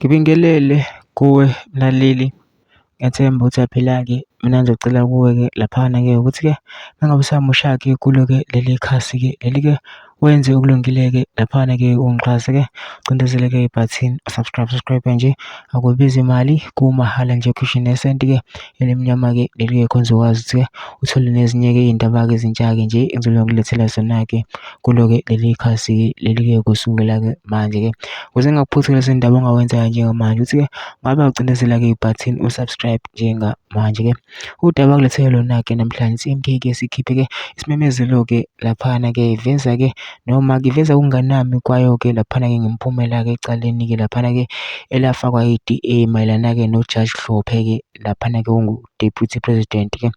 Ngibingelele kuwe mlaleli, ngiyathemba ukuthi uyaphila-ke. Mina ngizocela kuwe-ke laphana-ke ukuthi-ke uma ngabe usamusha-ke kulo-ke leli khasi-ke leli-ke wenze okulungile-ke laphana-ke ungixhase-ke ucindezele-ke ibhathini subscribe nje, akubizi imali, kumahhala nje kushini nesenti-ke elimnyama-ke leli-ke khonza ukwazi ukuthi-ke uthole nezinye-ke iy'ndaba-ke ezintsha-ke nje engizobe ngilethela zona-ke kulo-ke leli khasi-ke leli-ke kusukela-ke manje-ke. Ukuze ngingakuphuthi lezi ndaba ongawenza njengamanje ukuthi-ke ngabe ucindezela-ke ibhathini usubscribe njengamanje-ke. Udaba kulethele lona-ke namhlanje i-MK-ke sikhiphe-ke isimemezelo-ke laphana-ke iveza-ke noma-ke iveza ukunganami kwayo-ke laphana-ke ngemiphumela-ke ecaleni-ke laphana-ke elafakwa yi-DA mayelana-ke noJaji Hlophe-ke laphana-ke ongu-Deputy President-ke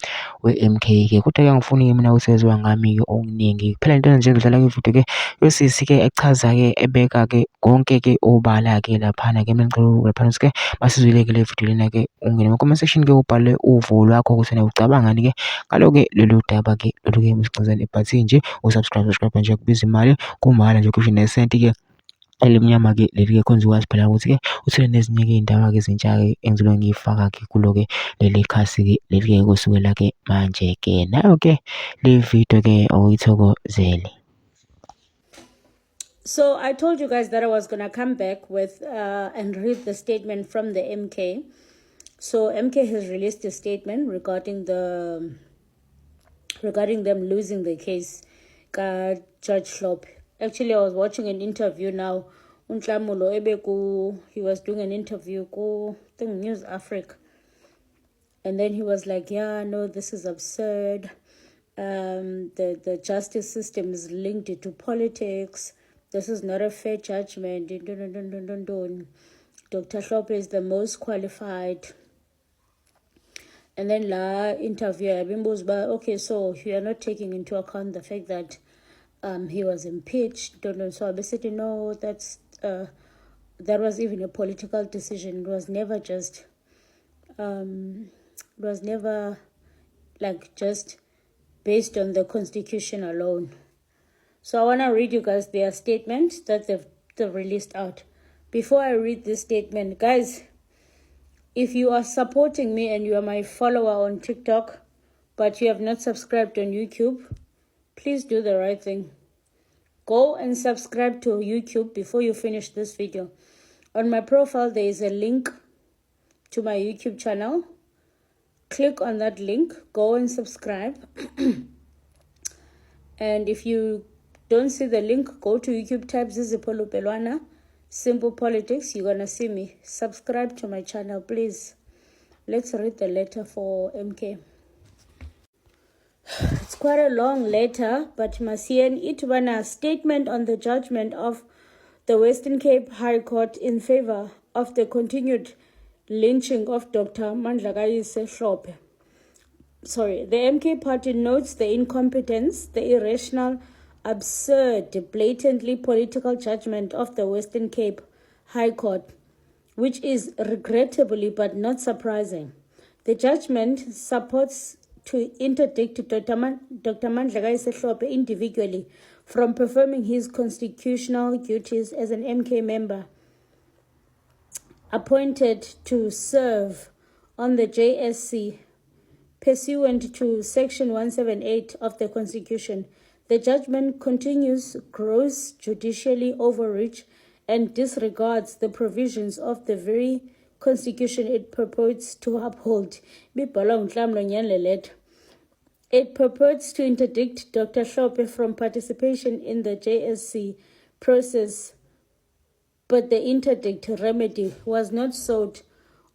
we-MK-ke. Kodwa-ke angifuni-ke mina ukusezwa ngami-ke okuningi. Kuphela into nje ngidlala-ke ividiyo-ke yosisi-ke echaza-ke ebeka-ke konke-ke obala-ke laphana-ke. Mina ngicela laphana ukuthi-ke masizwile-ke le vidiyo lena-ke ungene kuma-comment section-ke ubhale uvo lwakho ukuthi wena ucabangani-ke ngalo-ke lolu daba-ke lolu-ke usigxizele ibhathini nje usubscribe nje kubiza imali, kumahhala nje kusho nesenti-ke elimnyama-ke leli-ke khonza ukwazi phela ukuthi-ke uthole nezinye-ke iy'ndaba-ke ezintsha-ke engizobe ngiyifaka-ke kulo-ke leli khasi-ke leli-ke kusukela-ke manje-ke. Nayo-ke le video-ke awuyithokozele. So I told you guys that I was gonna come back with and read the statement from the MK. So MK has released a statement regarding them losing the case. Judge Hlophe. Actually, I was watching an interview now. Untlamulo Ebeku, he was doing an interview I think News Africa. And then he was like, yeah, no, this is absurd. The justice system is linked to politics. This is not a fair judgment. Dr. Hlophe is the most qualified. And then la interviewer, okay, so you are not taking into account the fact that he was impeached. So I said, no, that was even a political decision. It was never just, just based on the constitution alone. So I want to read you guys their statement that they've released out. Before I read this statement, guys, if you are supporting me and you are my follower on TikTok, but you have not subscribed on YouTube, please do the right thing. Go and subscribe to YouTube before you finish this video. On my profile, there is a link to my YouTube channel. Click on that link, go and subscribe. And if you don't see the link, go to YouTube, type Zizipolo Pelwana, Simple Politics, you're gonna see me. Subscribe to my channel, please. Let's read the letter for MK. It's quite a long letter, but Masien Itwana statement on the judgment of the Western Cape High Court in favor of the continued lynching of Dr. Mandlakayise Hlophe. The MK party notes the incompetence, the irrational, absurd, blatantly political judgment of the Western Cape High Court, which is regrettably but not surprising. The judgment supports to interdict Dr. Mandlakayise Hlophe individually from performing his constitutional duties as an MK member appointed to serve on the JSC pursuant to Section 178 of the Constitution. The judgment continues gross judicially overreach and disregards the provisions of the very Constitution it purports to uphold. It purports to interdict Dr. Hlophe from participation in the JSC process, but the interdict remedy was not sought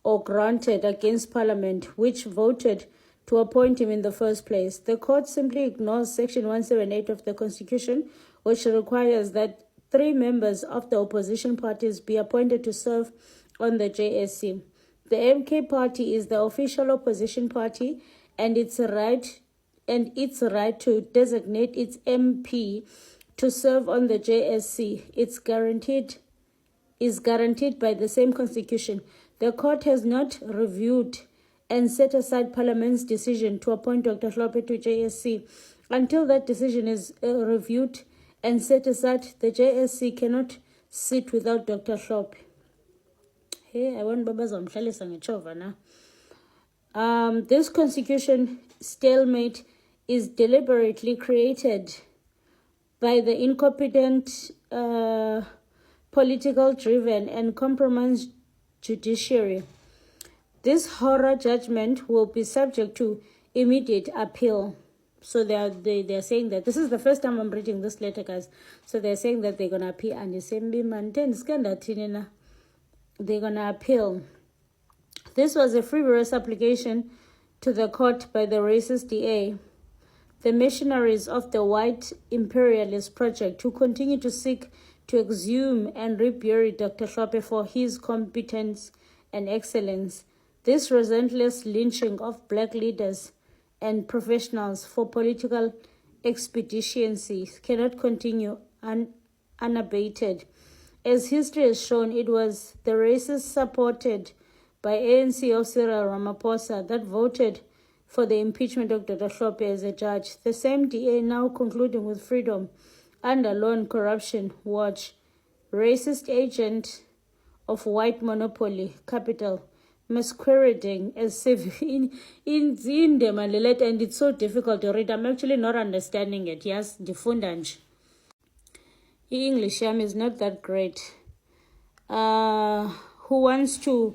or granted against Parliament, which voted to appoint him in the first place. The court simply ignores Section 178 of the Constitution, which requires that 3 members of the opposition parties be appointed to serve on the JSC. The MK party is the official opposition party, and its right to designate its MP to serve on the JSC is guaranteed by the same Constitution. The court has not reviewed and set aside Parliament's decision to appoint Dr. Hlophe to JSC. Until that decision is reviewed and set aside, the JSC cannot sit without Dr. Hlophe. Okay, I want babazamhlalisa ngechova now. This constitution stalemate is deliberately created by the incompetent, political-driven and compromised judiciary. This horror judgment will be subject to immediate appeal. So they're saying that this is the first time I'm reading this letter, guys. So they're saying that they're gonna appeal, and they're gonna appeal. This was a frivolous application to the court by the racist DA, the missionaries of the white imperialist project, who continue to seek to exhume and rebury Dr. Hlophe for his competence and excellence. This relentless lynching of black leaders and professionals for political expediency cannot continue unabated. As history has shown, it was the racists supported by ANC of Cyril Ramaphosa that voted for the impeachment of Dr. Hlophe as a judge. The same DA now concluding with freedom under Law and Corruption Watch, racist agent of white monopoly capital, masquerading as civil in the letter, and it's so difficult to read. I'm actually not understanding it. Yes, ndifunda nje. English is not that great. Who wants to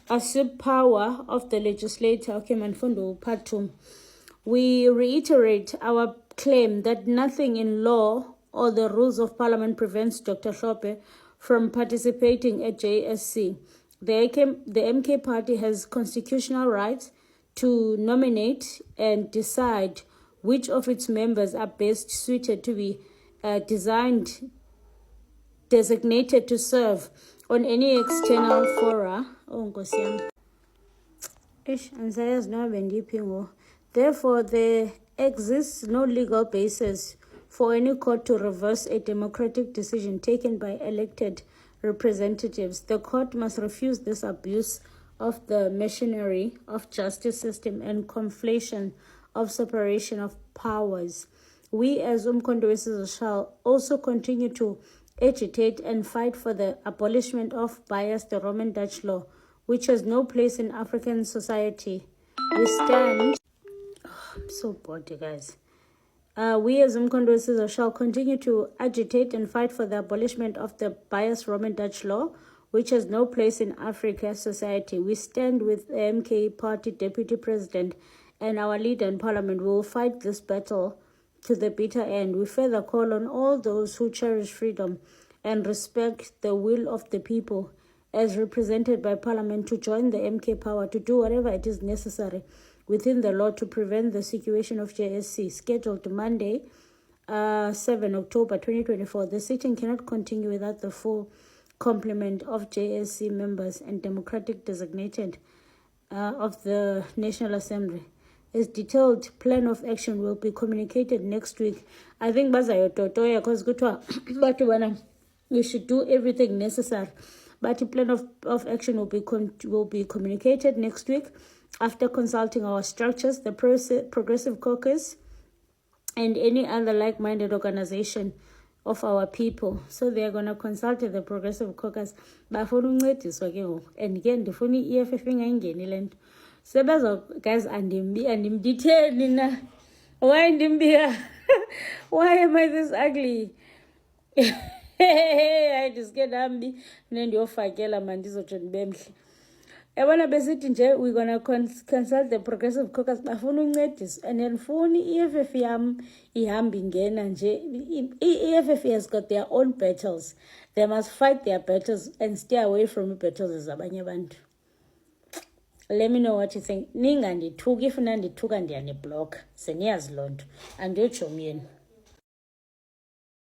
usurp power of the legislator? Okay, Manfundo, part 2. We reiterate our claim that nothing in law or the rules of parliament prevents Dr. Hlophe from participating at JSC. The MK party has constitutional rights to nominate and decide which of its members are best suited to be designated to serve on any external fora. Oh, therefore, there exists no legal basis for any court to reverse a democratic decision taken by elected representatives. The court must refuse this abuse of the machinery of justice system and conflation of separation of powers. We as Umkhonto shall also continue to agitate and fight for the abolishment of bias, the Roman Dutch law, which has no place in African society. We stand... I'm so bored, you guys. We as Umkhonto shall continue to agitate and fight for the abolishment of the biased Roman Dutch law, which has no place in African society. We stand with the MK party deputy president and our leader in parliament. We will fight this battle to the bitter end. We further call on all those who cherish freedom and respect the will of the people as represented by parliament to join the MK power to do whatever it is necessary within the law to prevent the situation of JSC. Scheduled Monday, 7 October 2024. The sitting cannot continue without the full complement of JSC members and democratic designated of the National Assembly. A detailed plan of action will be communicated next week. I think bazayototoya because but we should do everything necessary. But the plan of action will be communicated next week after consulting our structures, the Progressive Caucus, and any other like-minded organization of our people. So they are going to consult the Progressive Caucus. And again, the funny EFF ingayingeni. Guys, I'm detained na. Why why am I this ugly? I just get ambi nendiyofakela mandizothi bemhle. Yabona besithi nje we're going to consult the Progressive Caucus bafuna uncedisa and then funi EFF yam ihambi ngena nje. EFF has got their own battles. They must fight their battles and stay away from battles zabanye abantu. Let me know what you think. Ningandithuki if nandithuka ndiyani block. Seniyazi lonto. Andiyotsho myeni.